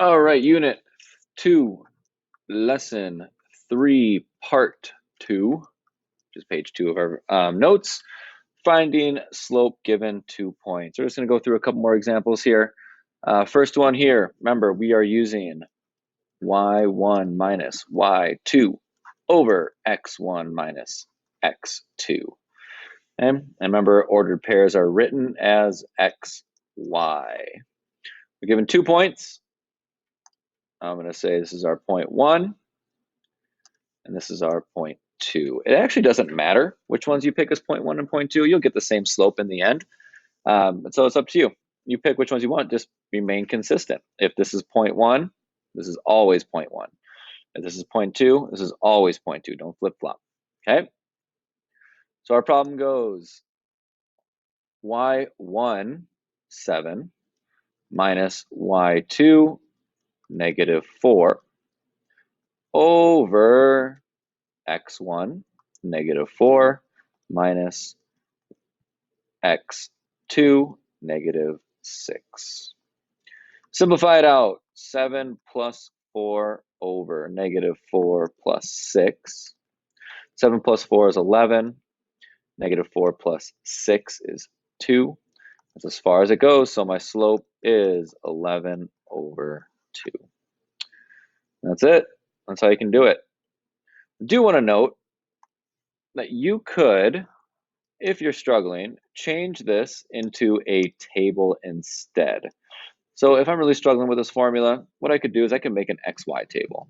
All right, Unit 2, Lesson 3, Part 2, which is page 2 of our notes. Finding slope given 2 points. We're just going to go through a couple more examples here. First one here, remember we are using y1 minus y2 over x1 minus x2. And remember, ordered pairs are written as x, y. We're given 2 points. I'm going to say this is our point 1, and this is our point 2. It actually doesn't matter which ones you pick as point 1 and point 2. You'll get the same slope in the end. So it's up to you. You pick which ones you want. Just remain consistent. If this is point 1, this is always point 1. If this is point 2, this is always point 2. Don't flip-flop. Okay? So our problem goes y1, 7, minus y2, negative 4, over x1, negative 4, minus x2, negative 6. Simplify it out. 7 plus 4 over negative 4 plus 6. 7 plus 4 is 11. Negative 4 plus 6 is 2. That's as far as it goes, so my slope is 11 over 2. That's it. That's how you can do it. I do want to note that you could, if you're struggling, change this into a table instead. So if I'm really struggling with this formula, what I could do is I can make an XY table.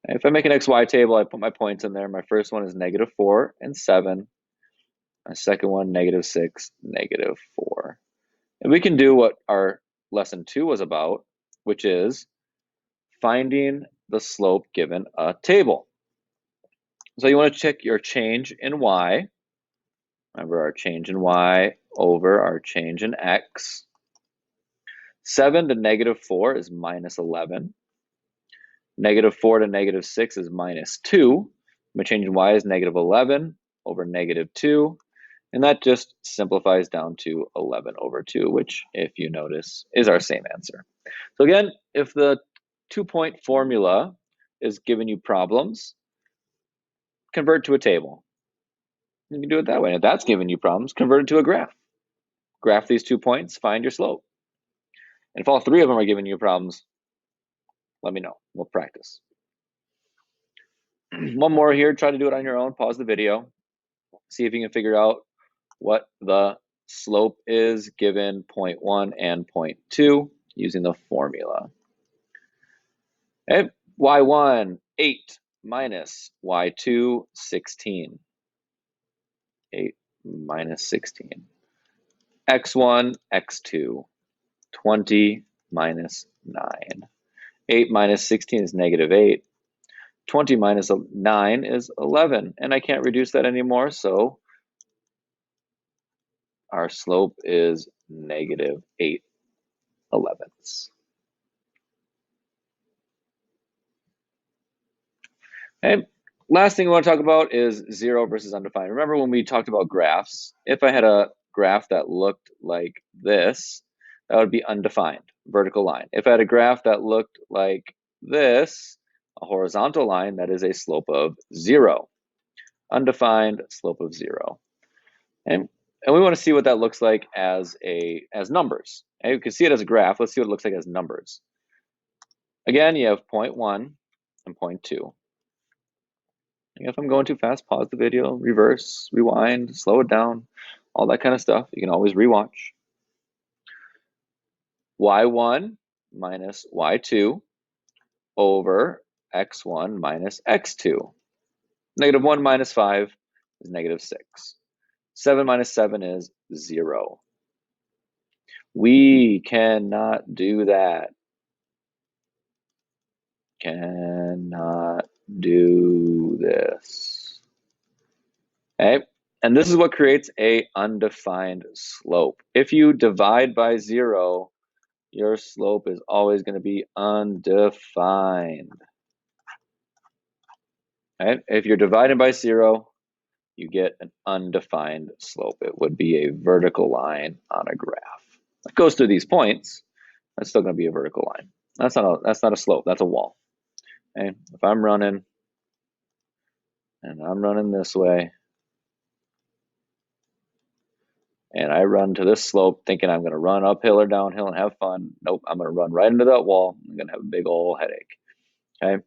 If I make an XY table, I put my points in there. My first one is negative 4 and 7. My second one, negative 6, negative 4. And we can do what our lesson 2 was about, which is finding the slope given a table. So you want to check your change in y. Remember our change in y over our change in x. 7 to negative 4 is minus 11. Negative 4 to negative 6 is minus 2. My change in y is negative 11 over negative 2. And that just simplifies down to 11 over 2, which, if you notice, is our same answer. So again, if the 2-point formula is giving you problems, convert to a table. You can do it that way. And if that's giving you problems, convert it to a graph. Graph these 2 points, find your slope. And if all 3 of them are giving you problems, let me know. We'll practice. One more here. Try to do it on your own. Pause the video. See if you can figure out what the slope is given point 1 and point 2 using the formula. Okay. y1, 8 minus y2, 16. 8 minus 16. x1, x2, 20 minus 9. 8 minus 16 is negative 8. 20 minus 9 is 11. And I can't reduce that anymore, so our slope is negative 8/11. Okay. Last thing I want to talk about is 0 versus undefined. Remember when we talked about graphs? If I had a graph that looked like this, that would be undefined, vertical line. If I had a graph that looked like this, a horizontal line, that is a slope of 0. Undefined, slope of 0. And we want to see what that looks like as numbers. And you can see it as a graph. Let's see what it looks like as numbers. Again, you have point 1 and point 2. If I'm going too fast, pause the video, reverse, rewind, slow it down, all that kind of stuff. You can always rewatch. y1 minus y2 over x1 minus x2. Negative 1 minus 5 is negative 6. 7 minus 7 is 0. We cannot do that. Cannot do this. Okay? And this is what creates a undefined slope. If you divide by 0, your slope is always going to be undefined. Okay? If you're divided by 0, you get an undefined slope. It would be a vertical line on a graph. It goes through these points. It's still going to be a vertical line. That's not a slope. That's a wall. Okay, if I'm running and I'm running this way, and I run to this slope thinking I'm going to run uphill or downhill and have fun. Nope, I'm going to run right into that wall. I'm going to have a big old headache. Okay,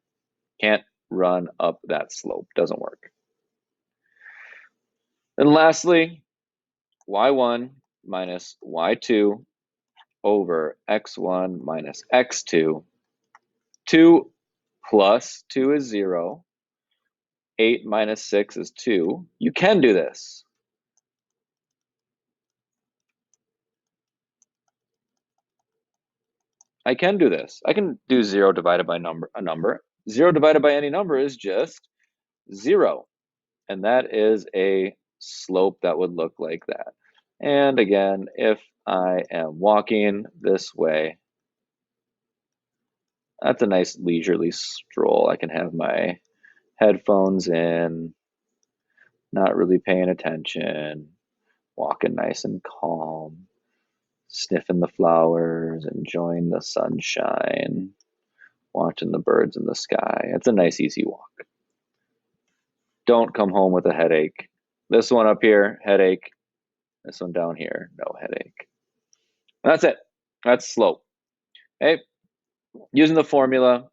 can't run up that slope. Doesn't work. And lastly, y1 minus y2 over x1 minus x2. 2 plus 2 is 0. 8 minus 6 is 2. You can do this. I can do this. I can do 0 divided by a number. 0 divided by any number is just 0. And that is a slope that would look like that. And again, if I am walking this way, that's a nice leisurely stroll. I can have my headphones in, not really paying attention, walking nice and calm, sniffing the flowers, enjoying the sunshine, watching the birds in the sky. It's a nice, easy walk. Don't come home with a headache. This one up here, headache. This one down here, no headache. And that's it. That's slope. Okay. Using the formula,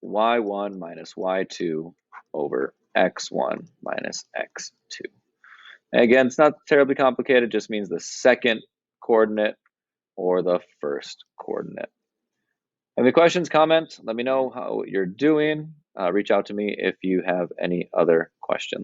y1 minus y2 over x1 minus x2. And again, it's not terribly complicated. It just means the second coordinate or the first coordinate. Any questions, comment? Let me know how you're doing. Reach out to me if you have any other questions.